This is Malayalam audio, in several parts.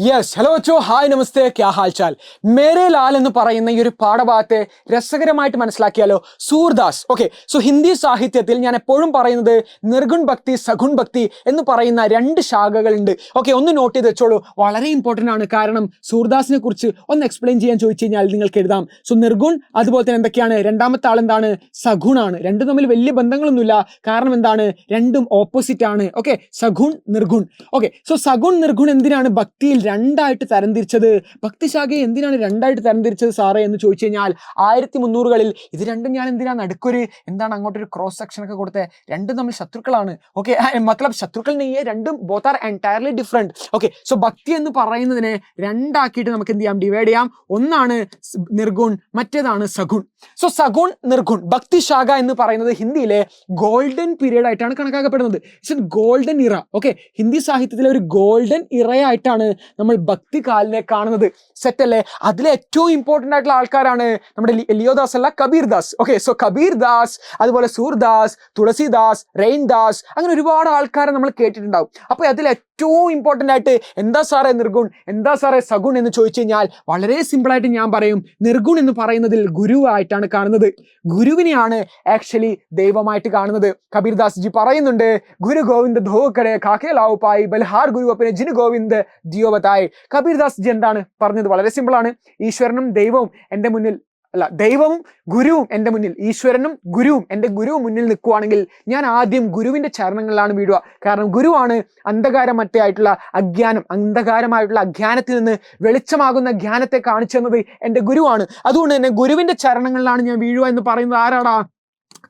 യെസ്, ഹലോ അച്ചോ, ഹായ്, നമസ്തേ, ക്യാ ഹാൽ ചാൽ. മേരെ ലാൽ എന്ന് പറയുന്ന ഈ ഒരു പാഠഭാഗത്തെ രസകരമായിട്ട് മനസ്സിലാക്കിയാലോ. സൂർദാസ്. ഓക്കെ, സോ ഹിന്ദി സാഹിത്യത്തിൽ ഞാൻ എപ്പോഴും പറയുന്നത് നിർഗുൺ ഭക്തി, സഗുൺ ഭക്തി എന്ന് പറയുന്ന രണ്ട് ശാഖകളുണ്ട്. ഓക്കെ, ഒന്ന് നോട്ട് ചെയ്ത് വെച്ചോളൂ, വളരെ ഇമ്പോർട്ടൻ്റ് ആണ്. കാരണം സൂർദാസിനെ കുറിച്ച് ഒന്ന് എക്സ്പ്ലെയിൻ ചെയ്യാൻ ചോദിച്ചു കഴിഞ്ഞാൽ നിങ്ങൾക്ക് എഴുതാം. സോ നിർഗുൺ, അതുപോലെ തന്നെ എന്തൊക്കെയാണ്, രണ്ടാമത്തെ ആൾ എന്താണ്, സഗുണാണ്. രണ്ടും തമ്മിൽ വലിയ ബന്ധങ്ങളൊന്നുമില്ല. കാരണം എന്താണ്, രണ്ടും ഓപ്പോസിറ്റ് ആണ്. ഓക്കെ, സഗുൺ നിർഗുൺ. ഓക്കെ, സോ സഗുൺ നിർഗുൺ എന്തിനാണ് ഭക്തിയിൽ രണ്ടായിട്ട് തരംതിരിച്ചത്? ഭക്തിശാഖയെ എന്തിനാണ് രണ്ടായിട്ട് തരംതിരിച്ചത് സാറേ എന്ന് ചോദിച്ചു കഴിഞ്ഞാൽ 1300-കളിൽ ഇത് രണ്ടും ഞാൻ എന്തിനാണ് നടുക്കൊരു എന്താണ് അങ്ങോട്ടൊരു ക്രോസ് സെക്ഷൻ ഒക്കെ കൊടുത്തത്? രണ്ടും തമ്മിൽ ശത്രുക്കളാണ്. ഓക്കെ, മത്ലബ് ശത്രുക്കൾ നെയ്യേ, രണ്ടും both are entirely different. Okay, so ഭക്തി എന്ന് പറയുന്നതിനെ രണ്ടാക്കിയിട്ട് നമുക്ക് എന്ത് ചെയ്യാം, ഡിവൈഡ് ചെയ്യാം. ഒന്നാണ് നിർഗുൺ, മറ്റേതാണ് സഗുൺ. സോ സഗുൺ നിർഗുൺ ഭക്തിശാഖ എന്ന് പറയുന്നത് ഹിന്ദിയിലെ ഗോൾഡൻ പീരീഡ് ആയിട്ടാണ് കണക്കാക്കപ്പെടുന്നത്. ഇറ്റ്സ് ഗോൾഡൻ ഇറ. ഓക്കെ, ഹിന്ദി സാഹിത്യത്തിലെ ഒരു ഗോൾഡൻ ഇറയായിട്ടാണ് നമ്മൾ ഭക്തി കാലിനെ കാണുന്നത്. സെറ്റ് അല്ലേ? അതിലെ ഏറ്റവും ഇമ്പോർട്ടൻ്റ് ആയിട്ടുള്ള ആൾക്കാരാണ് നമ്മുടെ ലിയോദാസ് അല്ല, കബീർ ദാസ്. ഓക്കെ, സോ കബീർ ദാസ്, അതുപോലെ സൂർദാസ്, തുളസിദാസ്, റെയിൻദാസ്, അങ്ങനെ ഒരുപാട് ആൾക്കാരെ നമ്മൾ കേട്ടിട്ടുണ്ടാവും. അപ്പോൾ അതിൽ ഏറ്റവും ഇമ്പോർട്ടൻ്റ് ആയിട്ട് എന്താ സാറേ നിർഗുൺ, എന്താ സാറേ സഗുൺ എന്ന് ചോദിച്ചു കഴിഞ്ഞാൽ വളരെ സിമ്പിൾ ആയിട്ട് ഞാൻ പറയും, നിർഗുൺ എന്ന് പറയുന്നതിൽ ഗുരുവായിട്ടാണ് കാണുന്നത്. ഗുരുവിനെയാണ് ആക്ച്വലി ദൈവമായിട്ട് കാണുന്നത്. കബീർ ദാസ് ജി പറയുന്നുണ്ട്, ഗുരു ഗോവിന്ദ് ധോക്കടെ കാക്കേ ലാവു പായി ബൽഹാർ ഗുരു അപ്പനെ ജിന് ഗോവിന്ദ് ദിയോ ബതായ്. കബീർ ദാസ് ജി എന്താണ് പറഞ്ഞത്? വളരെ സിമ്പിൾ ആണ്. ഈശ്വരനും ദൈവവും എൻ്റെ മുന്നിൽ അല്ല, ദൈവവും ഗുരുവും എൻ്റെ മുന്നിൽ, ഈശ്വരനും ഗുരുവും എൻ്റെ ഗുരുവും മുന്നിൽ നിൽക്കുവാണെങ്കിൽ ഞാൻ ആദ്യം ഗുരുവിൻ്റെ ചരണങ്ങളിലാണ് വീഴുക. കാരണം ഗുരുവാണ് അന്ധകാരമറ്റായിട്ടുള്ള അജ്ഞാനം, അന്ധകാരമായിട്ടുള്ള അജ്ഞാനത്തിൽ നിന്ന് വെളിച്ചമാകുന്ന ജ്ഞാനത്തെ കാണിച്ചു തന്നത് എൻ്റെ ഗുരുവാണ്. അതുകൊണ്ട് തന്നെ ഗുരുവിൻ്റെ ചരണങ്ങളിലാണ് ഞാൻ വീഴുക എന്ന് പറയുന്നത് ആരാടാ?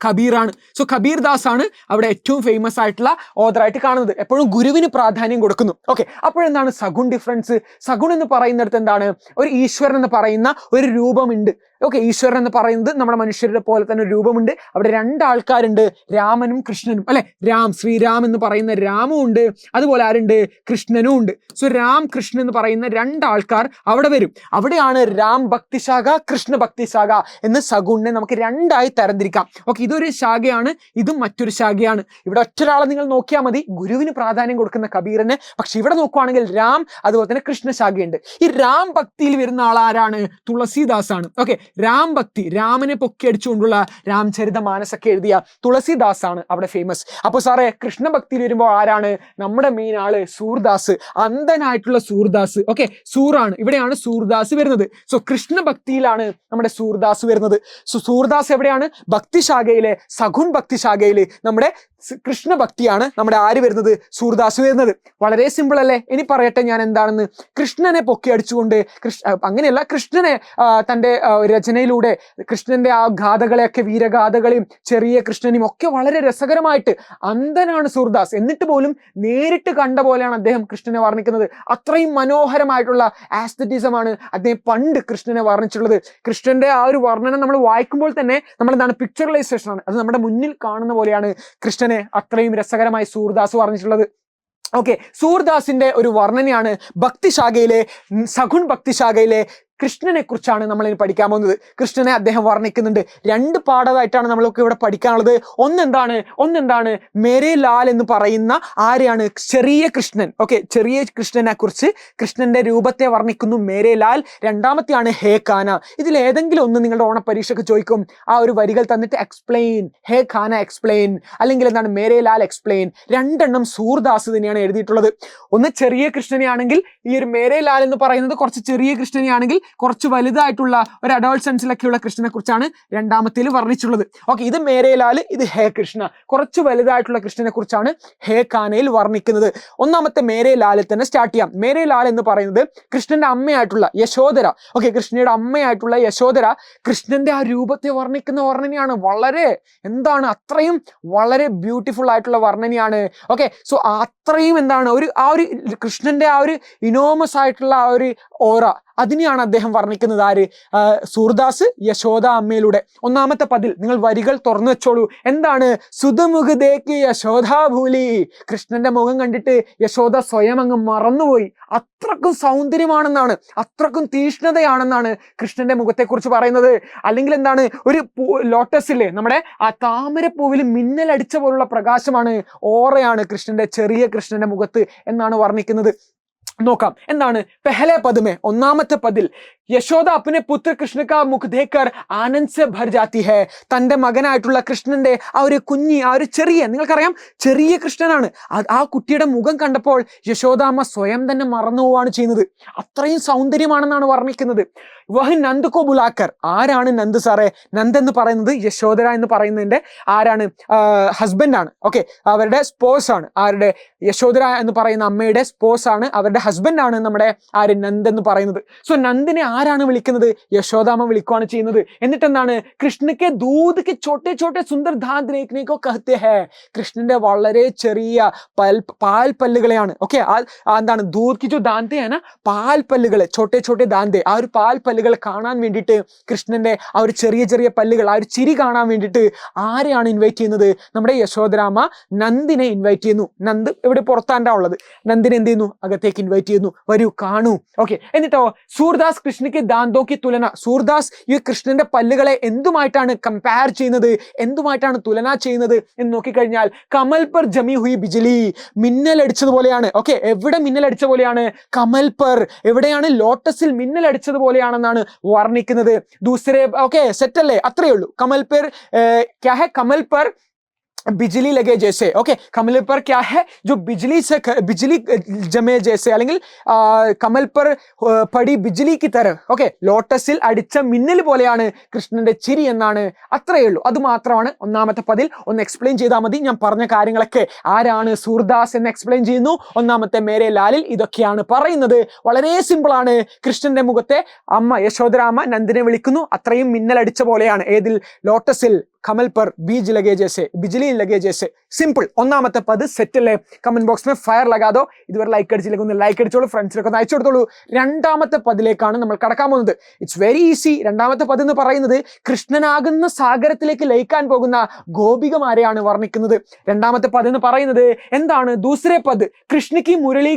കബീറാണ്. സോ കബീർ ദാസ് ആണ് അവിടെ ഏറ്റവും ഫേമസ് ആയിട്ടുള്ള ഓഥറായിട്ട് കാണുന്നത്. എപ്പോഴും ഗുരുവിന് പ്രാധാന്യം കൊടുക്കുന്നു. ഓക്കെ, അപ്പോഴെന്താണ് സഗുൺ ഡിഫറൻസ്? സഗുൺ എന്ന് പറയുന്നിടത്ത് എന്താണ്, ഒരു ഈശ്വരൻ എന്ന് പറയുന്ന ഒരു രൂപമുണ്ട്. ഓക്കെ, ഈശ്വരൻ എന്ന് പറയുന്നത് നമ്മുടെ മനുഷ്യരുടെ പോലെ തന്നെ ഒരു രൂപമുണ്ട്. അവിടെ രണ്ടാൾക്കാരുണ്ട്, രാമനും കൃഷ്ണനും. അല്ലെ, ശ്രീരാം എന്ന് പറയുന്ന രാമും ഉണ്ട്, അതുപോലെ ആരുണ്ട്, കൃഷ്ണനും ഉണ്ട്. സോ രാം കൃഷ്ണൻ എന്ന് പറയുന്ന രണ്ടാൾക്കാർ അവിടെ വരും. അവിടെയാണ് രാം ഭക്തിശാഖ, കൃഷ്ണ ഭക്തിശാഖ എന്ന് സഗുണിനെ നമുക്ക് രണ്ടായി തരംതിരിക്കാം. ഓക്കെ, ഇതൊരു ശാഖയാണ്, ഇതും മറ്റൊരു ശാഖയാണ്. ഇവിടെ ഒറ്റൊരാളെ നിങ്ങൾ നോക്കിയാൽ മതി, ഗുരുവിന് പ്രാധാന്യം കൊടുക്കുന്ന കബീറിനെ. പക്ഷെ ഇവിടെ നോക്കുവാണെങ്കിൽ രാം, അതുപോലെ തന്നെ കൃഷ്ണ ശാഖയുണ്ട്. ഈ രാം ഭക്തിയിൽ വരുന്ന ആൾ ആരാണ്? തുളസിദാസ് ആണ്. ഓക്കെ, രാം ഭക്തി, രാമനെ പൊക്കി അടിച്ചുകൊണ്ടുള്ള രാംചരിത മാനസൊക്കെ എഴുതിയ തുളസിദാസ് ആണ് അവിടെ ഫേമസ്. അപ്പോൾ സാറേ കൃഷ്ണഭക്തിയിൽ വരുമ്പോൾ ആരാണ് നമ്മുടെ മെയിൻ ആള്? സൂർദാസ്, അന്ധനായിട്ടുള്ള സൂർദാസ്. ഓക്കെ, സൂറാണ്, ഇവിടെയാണ് സൂർദാസ് വരുന്നത്. സോ കൃഷ്ണഭക്തിയിലാണ് നമ്മുടെ സൂർദാസ് വരുന്നത്. സോ സൂർദാസ് എവിടെയാണ്? ഭക്തിശാഖയിലെ, സഗുൺ ഭക്തിശാഖയില് നമ്മുടെ കൃഷ്ണഭക്തിയാണ് നമ്മുടെ ആര് വരുന്നത്? സൂർദാസ് വരുന്നത്. വളരെ സിമ്പിൾ അല്ലേ? ഇനി പറയട്ടെ ഞാൻ എന്താണെന്ന്. കൃഷ്ണനെ പൊക്കി അടിച്ചുകൊണ്ട്, അങ്ങനെയല്ല, കൃഷ്ണനെ തൻ്റെ രചനയിലൂടെ കൃഷ്ണന്റെ ആ ഗാഥകളെയൊക്കെ, വീരഗാഥകളെയും ചെറിയ കൃഷ്ണനെയും ഒക്കെ വളരെ രസകരമായിട്ട്, അന്ധനാണ് സൂർദാസ്, എന്നിട്ട് പോലും നേരിട്ട് കണ്ട പോലെയാണ് അദ്ദേഹം കൃഷ്ണനെ വർണ്ണിക്കുന്നത്. അത്രയും മനോഹരമായിട്ടുള്ള ആസ്തറ്റിസമാണ് അദ്ദേഹം പണ്ട് കൃഷ്ണനെ വർണ്ണിച്ചിട്ടുള്ളത്. കൃഷ്ണന്റെ ആ ഒരു വർണ്ണനം നമ്മൾ വായിക്കുമ്പോൾ തന്നെ നമ്മൾ എന്താണ്, പിക്ചറലൈസേഷൻ ആണ്, അത് നമ്മുടെ മുന്നിൽ കാണുന്ന പോലെയാണ് കൃഷ്ണനെ അത്രയും രസകരമായി സൂർദാസ് വർണ്ണിച്ചിട്ടുള്ളത്. ഓക്കെ, സൂർദാസിന്റെ ഒരു വർണ്ണനയാണ് ഭക്തിശാഖയിലെ, സഗുൺ ഭക്തിശാഖയിലെ കൃഷ്ണനെ കുറിച്ചാണ് നമ്മൾ ഇനി പഠിക്കാൻ പോകുന്നത്. കൃഷ്ണനെ അദ്ദേഹം വർണ്ണിക്കുന്നുണ്ട്. രണ്ട് പാഠമായിട്ടാണ് നമ്മളൊക്കെ ഇവിടെ പഠിക്കാനുള്ളത്. ഒന്നെന്താണ് മേരെ ലാൽ എന്ന് പറയുന്ന ആരെയാണ്? ചെറിയ കൃഷ്ണൻ. ഓക്കെ, ചെറിയ കൃഷ്ണനെ കുറിച്ച്, കൃഷ്ണന്റെ രൂപത്തെ വർണ്ണിക്കുന്നു മേരെ ലാൽ. രണ്ടാമത്തെയാണ് ഹേ ഖാന. ഇതിൽ ഏതെങ്കിലും ഒന്ന് നിങ്ങളുടെ ഓണപരീക്ഷയ്ക്ക് ചോദിക്കും, ആ ഒരു വരികൾ തന്നിട്ട് എക്സ്പ്ലെയിൻ, ഹേ ഖാന എക്സ്പ്ലെയിൻ, അല്ലെങ്കിൽ എന്താണ് മേരെ ലാൽ എക്സ്പ്ലെയിൻ. രണ്ടെണ്ണം സൂർദാസ് തന്നെയാണ് എഴുതിയിട്ടുള്ളത്. ഒന്ന് ചെറിയ കൃഷ്ണനെയാണെങ്കിൽ, ഈ ഒരു മേരെ ലാൽ എന്ന് പറയുന്നത് കുറച്ച് ചെറിയ കൃഷ്ണനെയാണെങ്കിൽ കുറച്ച് വലുതായിട്ടുള്ള ഒരു അഡോൾസൻസിലൊക്കെയുള്ള കൃഷ്ണനെ കുറിച്ചാണ് രണ്ടാമത്തേൽ വർണ്ണിച്ചുള്ളത്. ഓക്കെ, ഇത് മേരെ ലാൽ, ഇത് ഹേ കൃഷ്ണ. കുറച്ച് വലുതായിട്ടുള്ള കൃഷ്ണനെ കുറിച്ചാണ് ഹേ ഖാനയിൽ വർണ്ണിക്കുന്നത്. ഒന്നാമത്തെ മേരെ ലാലിൽ തന്നെ സ്റ്റാർട്ട് ചെയ്യാം. മേരെ ലാൽ എന്ന് പറയുന്നത് കൃഷ്ണന്റെ അമ്മയായിട്ടുള്ള യശോദര. ഓക്കെ, കൃഷ്ണയുടെ അമ്മയായിട്ടുള്ള യശോദര കൃഷ്ണന്റെ ആ രൂപത്തെ വർണ്ണിക്കുന്ന വർണ്ണനയാണ്. വളരെ എന്താണ്, അത്രയും വളരെ ബ്യൂട്ടിഫുൾ ആയിട്ടുള്ള വർണ്ണനയാണ്. ഓക്കെ, സോ അത്രയും എന്താണ്, ആ ഒരു കൃഷ്ണന്റെ ആ ഒരു ഇനോമസ് ആയിട്ടുള്ള ആ ഒരു ഓറ, അതിനെയാണ് അദ്ദേഹം വർണ്ണിക്കുന്നത്. ആര്? സൂർദാസ് യശോദ അമ്മയിലൂടെ. ഒന്നാമത്തെ പതിൽ നിങ്ങൾ വരികൾ തുറന്നു വെച്ചോളൂ. എന്താണ്? സുധമുഖദേക്ക് യശോദാ ഭൂലി. കൃഷ്ണന്റെ മുഖം കണ്ടിട്ട് യശോദ സ്വയം അങ്ങ് മറന്നുപോയി. അത്രക്കും സൗന്ദര്യമാണെന്നാണ്, അത്രക്കും തീഷ്ണതയാണെന്നാണ് കൃഷ്ണന്റെ മുഖത്തെക്കുറിച്ച് പറയുന്നത്. അല്ലെങ്കിൽ എന്താണ്, ഒരു ലോട്ടസില്ലേ, നമ്മുടെ ആ താമരപ്പൂവിൽ മിന്നലടിച്ച പോലുള്ള പ്രകാശമാണ്, ഓറയാണ് ചെറിയ കൃഷ്ണന്റെ മുഖത്ത് എന്നാണ് വർണ്ണിക്കുന്നത്. നോക്കാം. എന്താണ് പെഹലെ പദമേ, ഒന്നാമത്തെ പദിൽ യശോദ അപ്പനെ പുത്ര കൃഷ്ണ കാ മുഖ് ദേക്കർ ആനന്ദ് സെ ഭർ ജാത്തി ഹെ. തന്റെ മകനായിട്ടുള്ള കൃഷ്ണന്റെ ആ ഒരു കുഞ്ഞി, ആ ഒരു ചെറിയ, നിങ്ങൾക്കറിയാം ചെറിയ കൃഷ്ണനാണ്, ആ കുട്ടിയുടെ മുഖം കണ്ടപ്പോൾ യശോദാമ്മ സ്വയം തന്നെ മറന്നു പോവാണ് ചെയ്യുന്നത്. അത്രയും സൗന്ദര്യമാണെന്നാണ് വർണ്ണിക്കുന്നത്. വഹ് നന്ദ് കോ ബുലാക്കർ. ആരാണ് നന്ദ് സാറേ? നന്ദ് എന്ന് പറയുന്നത് യശോദര എന്ന് പറയുന്നതിന്റെ ആരാണ്? ഹസ്ബൻഡ് ആണ്. ഓക്കെ, അവരുടെ സ്പോസ് ആണ്. ആരുടെ? യശോദര എന്ന് പറയുന്ന അമ്മയുടെ സ്പോസ് ആണ്, അവരുടെ ഹസ്ബൻഡ് ആണ് നമ്മുടെ ആര്? നന്ദ് എന്ന് പറയുന്നത്. സോ നന്ദിനെ ആരാണ് വിളിക്കുന്നത്? യശോദാമ്മ വിളിക്കുകയാണ് ചെയ്യുന്നത്. എന്നിട്ട് എന്താണ്? കൃഷ്ണക്ക് ദൂത് കെ ചോട്ടെ ചോട്ടെ സുന്ദർ ദാന്ത് ദേഖ്നെ കോ കഹത്തെ ഹെ. കൃഷ്ണന്റെ വളരെ ചെറിയ പാൽപ്പല്ലുകളെയാണ്. ഓക്കെ, എന്താണ്? ദൂത് കി ജോ ദാന്ത് ഹെ നാ, പാൽപ്പല്ലുകൾ, ചോട്ടെ ചോട്ടെ ദാന്ത്, ആ ഒരു പാൽപ്പല്ലുകൾ കാണാൻ വേണ്ടിയിട്ട്, കൃഷ്ണന്റെ ആ ഒരു ചെറിയ ചെറിയ പല്ലുകൾ, ആ ഒരു ചിരി കാണാൻ വേണ്ടിയിട്ട് ആരെയാണ് ഇൻവൈറ്റ് ചെയ്യുന്നത്? നമ്മുടെ യശോദരാമ്മ നന്ദിനെ ഇൻവൈറ്റ് ചെയ്യുന്നു. നന്ദ് ഇവിടെ പുറത്താണ്ടാ ഉള്ളത്. നന്ദിനെ എന്ത് ചെയ്യുന്നു? അകത്തേക്ക് ഇൻവൈറ്റ് ചെയ്യുന്നു. വരൂ, കാണൂ. ഓക്കെ, എന്നിട്ടോ സൂർദാസ് കൃഷ്ണക്ക് ദാന്തോ കി തുലന. സൂർദാസ് ഈ കൃഷ്ണന്റെ പല്ലുകളെ എന്തുമായിട്ടാണ് കമ്പയർ ചെയ്യുന്നത്, എന്തുമായിട്ടാണ് തുലന ചെയ്യുന്നത് എന്ന് നോക്കിക്കഴിഞ്ഞാൽ, കമൽ പർ ജമി ഹുയി ബിജ്ലി, മിന്നൽ അടിച്ചതുപോലെയാണ്. ഓക്കെ, എവിടെ മിന്നൽ അടിച്ച പോലെയാണ്? കമൽ പർ, എവിടെയാണ്? ലോട്ടസിൽ മിന്നൽ അടിച്ചതുപോലെയാണെന്നാണ് വർണ്ണിക്കുന്നത്. ദൂസരെ, ഓക്കെ സെറ്റ് അല്ലേ? അത്രയേ ഉള്ളൂ. കമൽ പർ ക്യാ ഹെ? കമൽ പർ बिजली लगे जैसे. ओके, कमल पर क्या है? जो बिजली से बिजली जमे जैसे, അല്ലെങ്കിൽ കമൽ पर പടി ബിജ്ലി की तरह. ഓക്കെ, ലോട്ടസിൽ അടിച്ച മിന്നൽ പോലെയാണ് കൃഷ്ണന്റെ ചിരി എന്നാണ്. അത്രയേ ഉള്ളൂ. അത് മാത്രമാണ് ഒന്നാമത്തെ പദിൽ. ഒന്ന് എക്സ്പ്ലെയിൻ ചെയ്താൽ മതി. ഞാൻ പറഞ്ഞ കാര്യങ്ങളൊക്കെ. ആരാണ് സൂർദാസ് എന്ന് എക്സ്പ്ലെയിൻ ചെയ്യുന്നു. ഒന്നാമത്തെ മേരെ ലാലിൽ ഇതൊക്കെയാണ് പറയുന്നത്. വളരെ സിമ്പിൾ ആണ്. കൃഷ്ണന്റെ മുഖത്തെ അമ്മ യശോദരാമ്മ നന്ദിനെ വിളിക്കുന്നു. അത്രയും മിന്നൽ അടിച്ച പോലെയാണ്. ഏതിൽ? ലോട്ടസിൽ. കമൽ पर बीज लगे जैसे, बिजली लगे जैसे. സിമ്പിൾ. ഒന്നാമത്തെ പദ് സെറ്റ് അല്ലേ? കമന്റ് ബോക്സ് में ഫയർ ലഗാദോ. ഇതുവരെ ലൈക്ക് അടിച്ചില്ലെങ്കിൽ ഒന്ന് ലൈക്ക് അടിച്ചോളൂ, ഫ്രണ്ട്സിനൊക്കെ ഒന്ന് അയച്ചു കൊടുത്തോളൂ. രണ്ടാമത്തെ പദിലേക്കാണ് നമ്മൾ കടക്കാൻ പോകുന്നത്. It's very easy. രണ്ടാമത്തെ പദ് എന്ന് പറയുന്നത് കൃഷ്ണനാകുന്ന സാഗരത്തിലേക്ക് ലയിക്കാൻ പോകുന്ന ഗോപികമാരെയാണ് വർണ്ണിക്കുന്നത്. രണ്ടാമത്തെ പദ് എന്ന് പറയുന്നത് എന്താണ്? ദൂസരെ പദ് കൃഷ്ണക്ക് മുരളി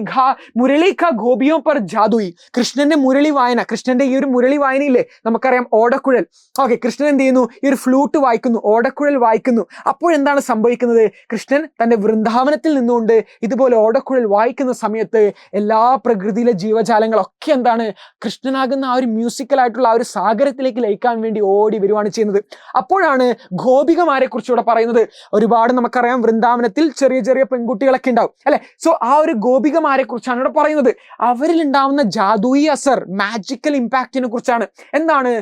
ഖ ഗോപിയോ പർ ജാദുയി. കൃഷ്ണന്റെ മുരളി വായന, കൃഷ്ണന്റെ ഈ ഒരു മുരളി വായനയില്ലേ, നമുക്കറിയാം ഓടക്കുഴൽ. ഓക്കെ, കൃഷ്ണൻ എന്ത് ചെയ്യുന്നു? ഈ ഒരു ഫ്ലൂട്ട് വായിക്കുന്നു, ഓടക്കുഴൽ വായിക്കുന്നു. അപ്പോഴെന്താണ് സംഭവിക്കുന്നത്? കൃഷ്ണൻ തന്റെ വൃന്ദാവനത്തിൽ നിന്നുകൊണ്ട് ഇതുപോലെ ഓടക്കുഴൽ വായിക്കുന്ന സമയത്ത് എല്ലാ പ്രകൃതിയിലെ ജീവജാലങ്ങളൊക്കെ എന്താണ്? കൃഷ്ണനാകുന്ന ആ ഒരു മ്യൂസിക്കൽ ആയിട്ടുള്ള ആ ഒരു സാഗരത്തിലേക്ക് ലയിക്കാൻ വേണ്ടി ഓടി വരുവാണ് ചെയ്യുന്നത്. അപ്പോഴാണ് ഗോപികമാരെ കുറിച്ച് ഇവിടെ പറയുന്നത്. ഒരുപാട് നമുക്കറിയാം വൃന്ദാവനത്തിൽ ചെറിയ ചെറിയ പെൺകുട്ടികളൊക്കെ ഉണ്ടാവും അല്ലെ? സോ ആ ഒരു ഗോപികമാരെ കുറിച്ചാണ് ഇവിടെ പറയുന്നത്. അവരിൽ ഉണ്ടാവുന്ന ജാദുയി അസർ, മാജിക്കൽ ഇമ്പാക്റ്റിനെ കുറിച്ചാണ്. എന്താണ്?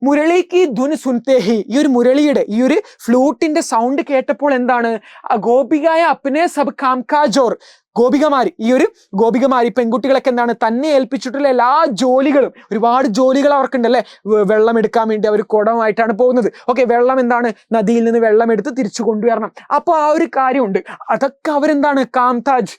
മുരളിക്ക് ധുൻ സുൻതേ ഹി. ഈ ഒരു മുരളിയുടെ, ഈ ഒരു ഫ്ലൂട്ടിന്റെ സൗണ്ട് കേട്ടപ്പോൾ എന്താണ്? ഗോപികായ അപ്പനെ സബ് കാംകാജോർ. ഗോപികമാരി, ഈ ഒരു ഗോപികമാരി പെൺകുട്ടികളൊക്കെ എന്താണ്? തന്നെ ഏൽപ്പിച്ചിട്ടുള്ള എല്ലാ ജോലികളും, ഒരുപാട് ജോലികൾ അവർക്കുണ്ടല്ലേ? വെള്ളം എടുക്കാൻ വേണ്ടി അവർ കുടമായിട്ടാണ് പോകുന്നത്. ഓക്കെ, വെള്ളം എന്താണ്? നദിയിൽ നിന്ന് വെള്ളം എടുത്ത് തിരിച്ചു കൊണ്ടുവരണം. അപ്പൊ ആ ഒരു കാര്യമുണ്ട്. അതൊക്കെ അവരെന്താണ്? കാംതാജ്,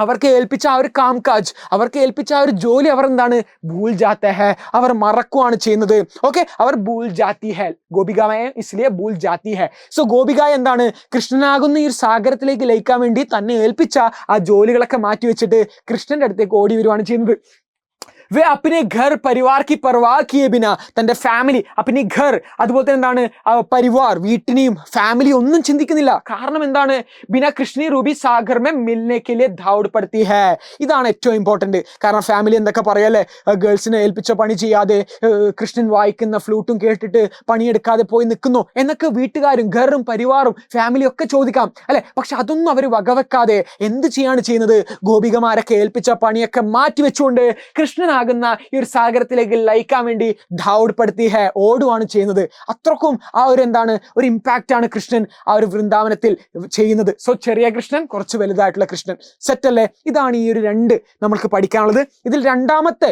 അവർക്ക് ഏൽപ്പിച്ച ആ ഒരു കാംകാജ്, അവർക്ക് ഏൽപ്പിച്ച ആ ഒരു ജോലി അവർ എന്താണ്? ഭൂൽ ജാത്തെ ഹെ, അവർ മറക്കുവാണ് ചെയ്യുന്നത്. ഓക്കെ, അവർ ഭൂൽ ജാത്തി ഹെ. ഗോപികായ ഇസ്ലിയെ ഭൂൽ ജാത്തി ഹെ. സോ ഗോപികായ എന്താണ്? കൃഷ്ണനാകുന്ന ഈ ഒരു സാഗരത്തിലേക്ക് ലയിക്കാൻ വേണ്ടി തന്നെ ഏൽപ്പിച്ച ആ ജോലികളൊക്കെ മാറ്റി വെച്ചിട്ട് കൃഷ്ണന്റെ അടുത്തേക്ക് ഓടി വരുവാണ് ചെയ്യുന്നത്. വേ അപ്പിനെ ഘർ പരിവാർ കി പർവാ കിയെ ബിന, തന്റെ ഫാമിലി, അപ്പിനെ ഘർ, അതുപോലെ തന്നെ എന്താണ്? പരിവാർ, വീട്ടിനെയും ഫാമിലി ഒന്നും ചിന്തിക്കുന്നില്ല. കാരണം എന്താണ്? ബിന കൃഷ്ണി Ruby Sagar may Milne K ലിയെ ധാവഡ് പഡ്തി ഹെ. ഇതാണ് ഏറ്റവും ഇമ്പോർട്ടന്റ്. കാരണം ഫാമിലി എന്തൊക്കെ പറയല്ലേ? ഗേൾസിനെ ഏൽപ്പിച്ച പണി ചെയ്യാതെ, കൃഷ്ണൻ വായിക്കുന്ന ഫ്ലൂട്ടും കേട്ടിട്ട് പണിയെടുക്കാതെ പോയി നിൽക്കുന്നു എന്നൊക്കെ വീട്ടുകാരും ഘറും പരിവാറും ഫാമിലി ഒക്കെ ചോദിക്കാം അല്ലെ? പക്ഷെ അതൊന്നും അവർ വകവെക്കാതെ എന്ത് ചെയ്യാണ് ചെയ്യുന്നത്? ഗോപികമാരൊക്കെ ഏൽപ്പിച്ച പണിയൊക്കെ മാറ്റി വെച്ചുകൊണ്ട് കൃഷ്ണനാകുന്ന ഈ ഒരു സാഗരത്തിലേക്ക് ലയിക്കാൻ വേണ്ടി ധാവഡ് പഡ്തി ഹെ, ഓടുവാണ് ചെയ്യുന്നത്. അത്രക്കും ആ ഒരു എന്താണ്? ഒരു ഇമ്പാക്റ്റ് ആണ് കൃഷ്ണൻ ആ ഒരു വൃന്ദാവനത്തിൽ ചെയ്യുന്നത്. സോ ചെറിയ കൃഷ്ണൻ, കുറച്ച് വലുതായിട്ടുള്ള കൃഷ്ണൻ. സെറ്റ് അല്ലേ? ഇതാണ് ഈ ഒരു രണ്ട് നമ്മൾക്ക് പഠിക്കാനുള്ളത്. ഇതിൽ രണ്ടാമത്തെ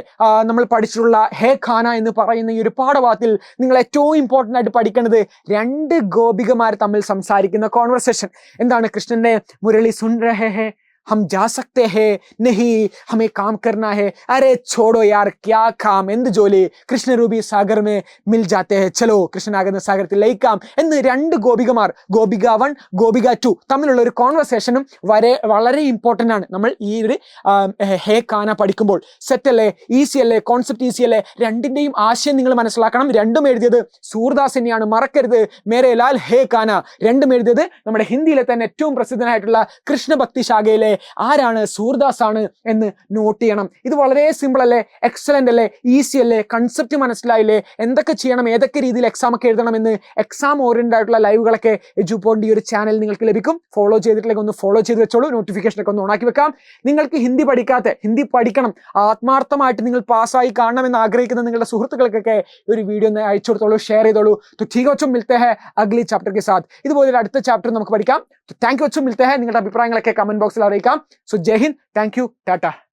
നമ്മൾ പഠിച്ചിട്ടുള്ള ഹേ ഖാന എന്ന് പറയുന്ന ഈ ഒരു പാഠഭാഗത്തിൽ നിങ്ങൾ ഏറ്റവും ഇമ്പോർട്ടൻ്റ് ആയിട്ട് പഠിക്കേണ്ടത് രണ്ട് ഗോപികമാർ തമ്മിൽ സംസാരിക്കുന്ന കോൺവെർസേഷൻ. എന്താണ്? കൃഷ്ണന്റെ മുരളി സുൻ രഹേ ഹേ, हम जा सकते हैं, नहीं हमें काम करना है, अरे छोड़ो यार क्या काम, എന്ത് ജോലി, കൃഷ്ണരൂപി സാഗർ മേ മിൽ ജാത്തെ ഹെ, ചലോ കൃഷ്ണനാകുന്ന സാഗരത്തിൽ ലയിക്കാം എന്ന് രണ്ട് ഗോപികമാർ, ഗോപിക 1 ഗോപിക 2 തമ്മിലുള്ള ഒരു കോൺവെർസേഷനും വളരെ ഇമ്പോർട്ടൻ്റ് ആണ് നമ്മൾ ഈ ഒരു ഹേ കാന പഠിക്കുമ്പോൾ. സെറ്റ് അല്ലേ? ഈസി അല്ലേ? കോൺസെപ്റ്റ് ഈസി അല്ലേ? രണ്ടിന്റെയും ആശയം നിങ്ങൾ മനസ്സിലാക്കണം. രണ്ടും എഴുതിയത് സൂർദാസ് തന്നെയാണ്, മറക്കരുത്. മേരെ ലാൽ ഹേ കാന രണ്ടും എഴുതിയത് നമ്മുടെ ഹിന്ദിയിലെ തന്നെ ഏറ്റവും പ്രസിദ്ധനായിട്ടുള്ള കൃഷ്ണഭക്തി ശാഖയിലെ അല്ലേ? ആരാണ്? സൂർദാസ് ആണ് എന്ന് നോട്ട് ചെയ്യണം. ഇത് വളരെ സിമ്പിൾ അല്ലേ? എക്സലന്റ് അല്ലേ? ഈസി അല്ലേ? കൺസെപ്റ്റ് മനസ്സിലായില്ലേ? എന്തൊക്കെ ചെയ്യണം, ഏതൊക്കെ രീതിയിൽ എക്സാം ഒക്കെ എഴുതണം എന്ന് എക്സാം ഓറിയന്റഡ് ആയിട്ടുള്ള ലൈവുകളൊക്കെ എജുപോയിന്റ് ഈ ഒരു ചാനൽ നിങ്ങൾക്ക് ലഭിക്കും. ഫോളോ ചെയ്തിട്ടില്ലെങ്കിൽ ഒന്ന് ഫോളോ ചെയ്ത് വെച്ചോളൂ. നോട്ടിഫിക്കേഷൻ ഒക്കെ ഒന്ന് ഓണാക്കി വെക്കാം. നിങ്ങൾക്ക് ഹിന്ദി ഹിന്ദി പഠിക്കണം, ആത്മാർത്ഥമായിട്ട് നിങ്ങൾ പാസ്സായി കാണണമെന്ന് ആഗ്രഹിക്കുന്ന നിങ്ങളുടെ സുഹൃത്തുക്കൾക്കൊക്കെ ഒരു വീഡിയോ ഒന്ന് അയച്ചു കൊടുത്തോളൂ, ഷെയർ ചെയ്തോളൂ. ठीक है बच्चों, मिलते हैं अगली ചാപ്റ്റർ के साथ. ഇതുപോലെ അടുത്ത ചാപ്റ്റർ നമുക്ക് പഠിക്കാം. താങ്ക് യു ബच्चों, मिलते हैं. നിങ്ങളുടെ അഭിപ്രായങ്ങളൊക്കെ കമന്റ് ബോക്സിൽ അറിയിക്കാം. So Jai Hind, thank you, Tata.